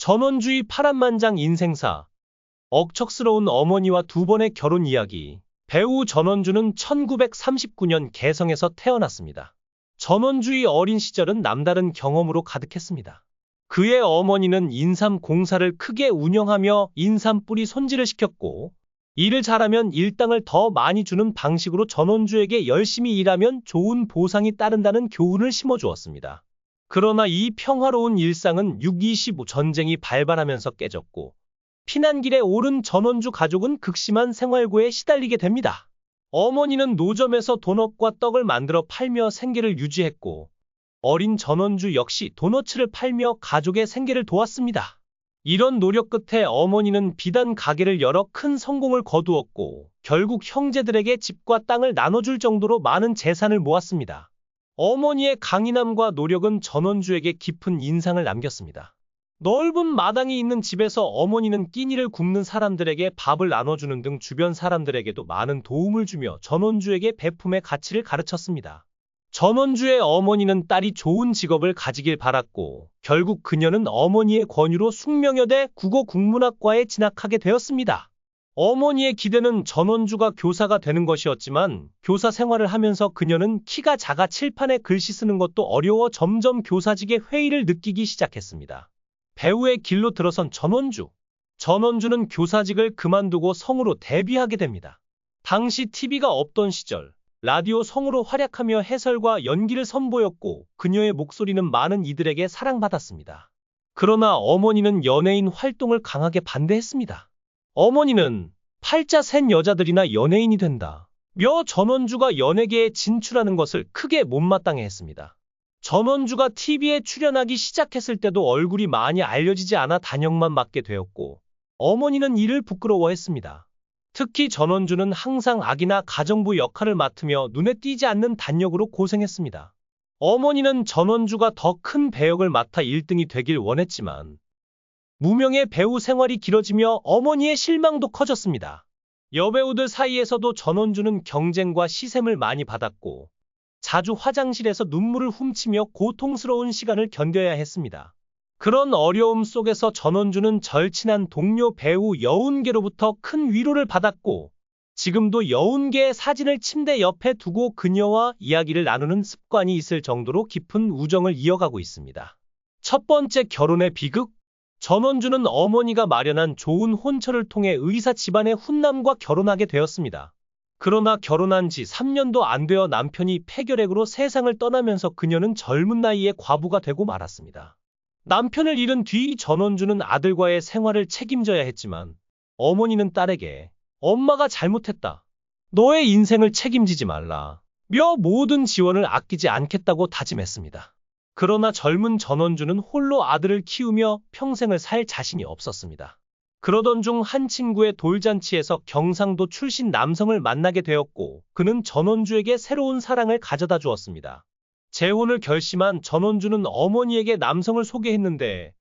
전원주의 파란만장 인생사, 억척스러운 어머니와 두 번의 결혼 이야기. 배우 전원주는 1939년 개성에서 태어났습니다. 전원주의 어린 시절은 남다른 경험으로 가득했습니다. 그의 어머니는 인삼 공사를 크게 운영하며 인삼 뿌리 손질을 시켰고, 일을 잘하면 일당을 더 많이 주는 방식으로 전원주에게 열심히 일하면 좋은 보상이 따른다는 교훈을 심어주었습니다. 그러나 이 평화로운 일상은 6.25 전쟁이 발발하면서 깨졌고, 피난길에 오른 전원주 가족은 극심한 생활고에 시달리게 됩니다. 어머니는 노점에서 도넛과 떡을 만들어 팔며 생계를 유지했고, 어린 전원주 역시 도너츠를 팔며 가족의 생계를 도왔습니다. 이런 노력 끝에 어머니는 비단 가게를 열어 큰 성공을 거두었고, 결국 형제들에게 집과 땅을 나눠줄 정도로 많은 재산을 모았습니다. 어머니의 강인함과 노력은 전원주에게 깊은 인상을 남겼습니다. 넓은 마당이 있는 집에서 어머니는 끼니를 굶는 사람들에게 밥을 나눠주는 등 주변 사람들에게도 많은 도움을 주며 전원주에게 베품의 가치를 가르쳤습니다. 전원주의 어머니는 딸이 좋은 직업을 가지길 바랐고, 결국 그녀는 어머니의 권유로 숙명여대 국어국문학과에 진학하게 되었습니다. 어머니의 기대는 전원주가 교사가 되는 것이었지만, 교사 생활을 하면서 그녀는 키가 작아 칠판에 글씨 쓰는 것도 어려워 점점 교사직의 회의를 느끼기 시작했습니다. 배우의 길로 들어선 전원주. 전원주는 교사직을 그만두고 성우로 데뷔하게 됩니다. 당시 TV가 없던 시절, 라디오 성우로 활약하며 해설과 연기를 선보였고, 그녀의 목소리는 많은 이들에게 사랑받았습니다. 그러나 어머니는 연예인 활동을 강하게 반대했습니다. 어머니는 팔자 센 여자들이나 연예인이 된다 며 전원주가 연예계에 진출하는 것을 크게 못마땅해했습니다. 전원주가 TV에 출연하기 시작했을 때도 얼굴이 많이 알려지지 않아 단역만 맡게 되었고, 어머니는 이를 부끄러워했습니다. 특히 전원주는 항상 아기나 가정부 역할을 맡으며 눈에 띄지 않는 단역으로 고생했습니다. 어머니는 전원주가 더 큰 배역을 맡아 1등이 되길 원했지만, 무명의 배우 생활이 길어지며 어머니의 실망도 커졌습니다. 여배우들 사이에서도 전원주는 경쟁과 시샘을 많이 받았고, 자주 화장실에서 눈물을 훔치며 고통스러운 시간을 견뎌야 했습니다. 그런 어려움 속에서 전원주는 절친한 동료 배우 여운계로부터 큰 위로를 받았고, 지금도 여운계의 사진을 침대 옆에 두고 그녀와 이야기를 나누는 습관이 있을 정도로 깊은 우정을 이어가고 있습니다. 첫 번째 결혼의 비극. 전원주는 어머니가 마련한 좋은 혼처를 통해 의사 집안의 훈남과 결혼하게 되었습니다. 그러나 결혼한 지 3년도 안 되어 남편이 폐결핵으로 세상을 떠나면서 그녀는 젊은 나이에 과부가 되고 말았습니다. 남편을 잃은 뒤 전원주는 아들과의 생활을 책임져야 했지만, 어머니는 딸에게 엄마가 잘못했다, 너의 인생을 책임지지 말라 며 모든 지원을 아끼지 않겠다고 다짐했습니다. 그러나 젊은 전원주는 홀로 아들을 키우며 평생을 살 자신이 없었습니다. 그러던 중 한 친구의 돌잔치에서 경상도 출신 남성을 만나게 되었고, 그는 전원주에게 새로운 사랑을 가져다 주었습니다. 재혼을 결심한 전원주는 어머니에게 남성을 소개했는데,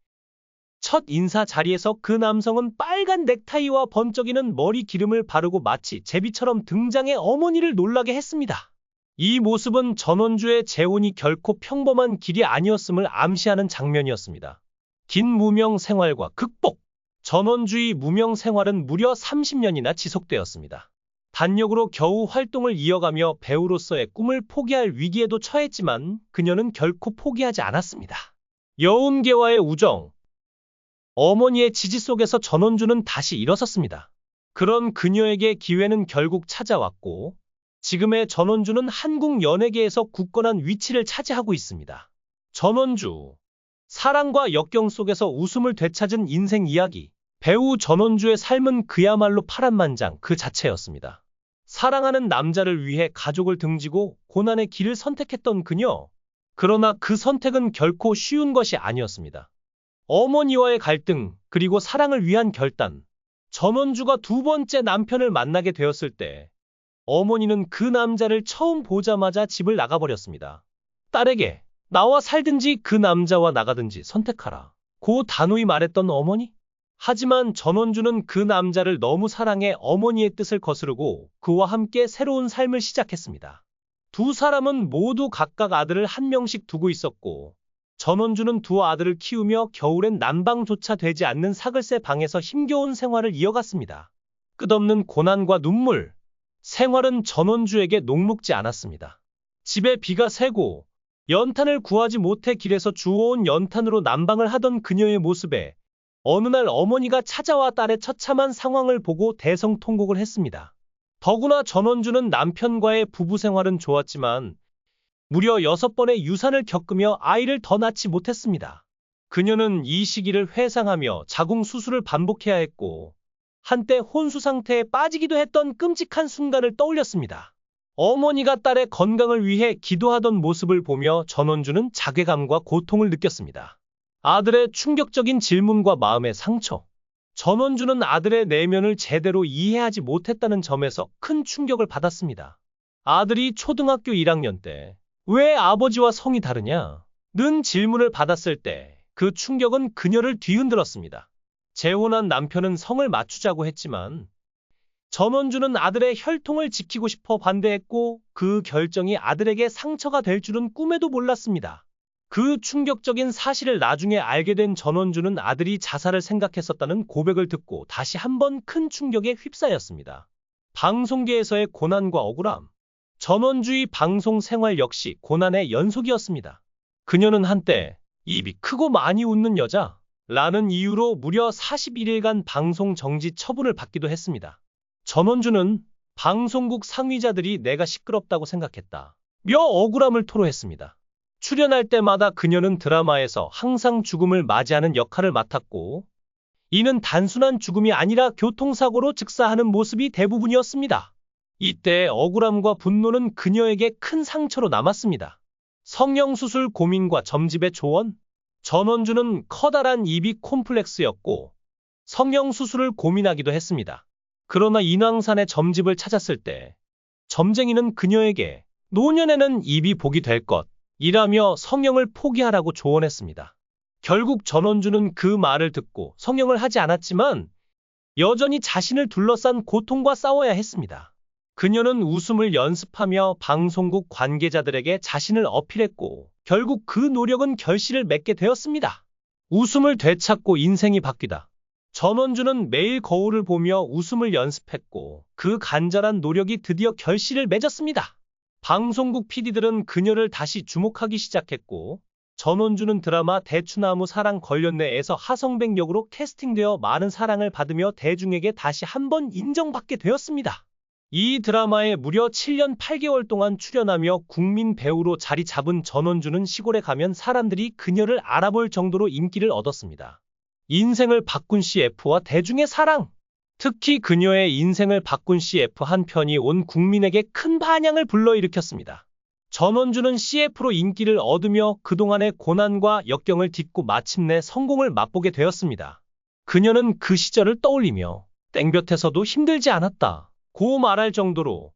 첫 인사 자리에서 그 남성은 빨간 넥타이와 번쩍이는 머리 기름을 바르고 마치 제비처럼 등장해 어머니를 놀라게 했습니다. 이 모습은 전원주의 재혼이 결코 평범한 길이 아니었음을 암시하는 장면이었습니다. 긴 무명 생활과 극복. 전원주의 무명 생활은 무려 30년이나 지속되었습니다. 단역으로 겨우 활동을 이어가며 배우로서의 꿈을 포기할 위기에도 처했지만, 그녀는 결코 포기하지 않았습니다. 여운계와의 우정. 어머니의 지지 속에서 전원주는 다시 일어섰습니다. 그런 그녀에게 기회는 결국 찾아왔고, 지금의 전원주는 한국 연예계에서 굳건한 위치를 차지하고 있습니다. 전원주. 사랑과 역경 속에서 웃음을 되찾은 인생 이야기. 배우 전원주의 삶은 그야말로 파란만장 그 자체였습니다. 사랑하는 남자를 위해 가족을 등지고 고난의 길을 선택했던 그녀. 그러나 그 선택은 결코 쉬운 것이 아니었습니다. 어머니와의 갈등, 그리고 사랑을 위한 결단. 전원주가 두 번째 남편을 만나게 되었을 때, 어머니는 그 남자를 처음 보자마자 집을 나가버렸습니다. 딸에게 나와 살든지 그 남자와 나가든지 선택하라 고 단호히 말했던 어머니. 하지만 전원주는 그 남자를 너무 사랑해 어머니의 뜻을 거스르고 그와 함께 새로운 삶을 시작했습니다. 두 사람은 모두 각각 아들을 한 명씩 두고 있었고, 전원주는 두 아들을 키우며 겨울엔 난방조차 되지 않는 사글세 방에서 힘겨운 생활을 이어갔습니다. 끝없는 고난과 눈물, 생활은 전원주에게 녹록지 않았습니다. 집에 비가 새고 연탄을 구하지 못해 길에서 주워온 연탄으로 난방을 하던 그녀의 모습에 어느 날 어머니가 찾아와 딸의 처참한 상황을 보고 대성통곡을 했습니다. 더구나 전원주는 남편과의 부부 생활은 좋았지만 무려 6번의 유산을 겪으며 아이를 더 낳지 못했습니다. 그녀는 이 시기를 회상하며 자궁 수술을 반복해야 했고 한때 혼수 상태에 빠지기도 했던 끔찍한 순간을 떠올렸습니다. 어머니가 딸의 건강을 위해 기도하던 모습을 보며 전원주는 자괴감과 고통을 느꼈습니다. 아들의 충격적인 질문과 마음의 상처. 전원주는 아들의 내면을 제대로 이해하지 못했다는 점에서 큰 충격을 받았습니다. 아들이 초등학교 1학년 때 왜 아버지와 성이 다르냐? 는 질문을 받았을 때 그 충격은 그녀를 뒤흔들었습니다. 재혼한 남편은 성을 맞추자고 했지만 전원주는 아들의 혈통을 지키고 싶어 반대했고 그 결정이 아들에게 상처가 될 줄은 꿈에도 몰랐습니다. 그 충격적인 사실을 나중에 알게 된 전원주는 아들이 자살을 생각했었다는 고백을 듣고 다시 한번 큰 충격에 휩싸였습니다. 방송계에서의 고난과 억울함. 전원주의 방송 생활 역시 고난의 연속이었습니다. 그녀는 한때 입이 크고 많이 웃는 여자 라는 이유로 무려 41일간 방송 정지 처분을 받기도 했습니다. 전원주는 방송국 상위자들이 내가 시끄럽다고 생각했다 며 억울함을 토로했습니다. 출연할 때마다 그녀는 드라마에서 항상 죽음을 맞이하는 역할을 맡았고 이는 단순한 죽음이 아니라 교통사고로 즉사하는 모습이 대부분이었습니다. 이때 억울함과 분노는 그녀에게 큰 상처로 남았습니다. 성형수술 고민과 점집의 조언. 전원주는 커다란 입이 콤플렉스였고 성형수술을 고민하기도 했습니다. 그러나 인왕산의 점집을 찾았을 때 점쟁이는 그녀에게 노년에는 입이 복이 될 것이라며 성형을 포기하라고 조언했습니다. 결국 전원주는 그 말을 듣고 성형을 하지 않았지만 여전히 자신을 둘러싼 고통과 싸워야 했습니다. 그녀는 웃음을 연습하며 방송국 관계자들에게 자신을 어필했고 결국 그 노력은 결실을 맺게 되었습니다. 웃음을 되찾고 인생이 바뀌다. 전원주는 매일 거울을 보며 웃음을 연습했고 그 간절한 노력이 드디어 결실을 맺었습니다. 방송국 PD들은 그녀를 다시 주목하기 시작했고 전원주는 드라마 대추나무 사랑 걸렸네에서 하성백 역으로 캐스팅되어 많은 사랑을 받으며 대중에게 다시 한번 인정받게 되었습니다. 이 드라마에 무려 7년 8개월 동안 출연하며 국민 배우로 자리 잡은 전원주는 시골에 가면 사람들이 그녀를 알아볼 정도로 인기를 얻었습니다. 인생을 바꾼 CF와 대중의 사랑. 특히 그녀의 인생을 바꾼 CF 한 편이 온 국민에게 큰 반향을 불러일으켰습니다. 전원주는 CF로 인기를 얻으며 그동안의 고난과 역경을 딛고 마침내 성공을 맛보게 되었습니다. 그녀는 그 시절을 떠올리며 땡볕에서도 힘들지 않았다 고 말할 정도로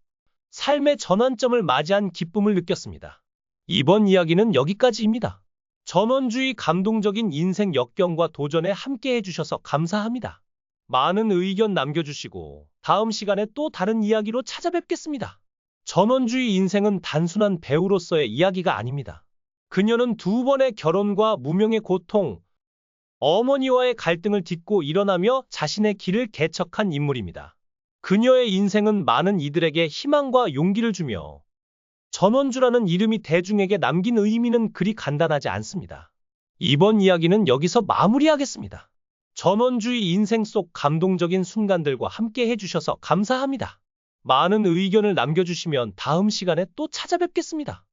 삶의 전환점을 맞이한 기쁨을 느꼈습니다. 이번 이야기는 여기까지입니다. 전원주의 감동적인 인생 역경과 도전에 함께 해주셔서 감사합니다. 많은 의견 남겨주시고 다음 시간에 또 다른 이야기로 찾아뵙겠습니다. 전원주의 인생은 단순한 배우로서의 이야기가 아닙니다. 그녀는 2번의 결혼과 무명의 고통, 어머니와의 갈등을 딛고 일어나며 자신의 길을 개척한 인물입니다. 그녀의 인생은 많은 이들에게 희망과 용기를 주며 전원주라는 이름이 대중에게 남긴 의미는 그리 간단하지 않습니다. 이번 이야기는 여기서 마무리하겠습니다. 전원주의 인생 속 감동적인 순간들과 함께 해주셔서 감사합니다. 많은 의견을 남겨주시면 다음 시간에 또 찾아뵙겠습니다.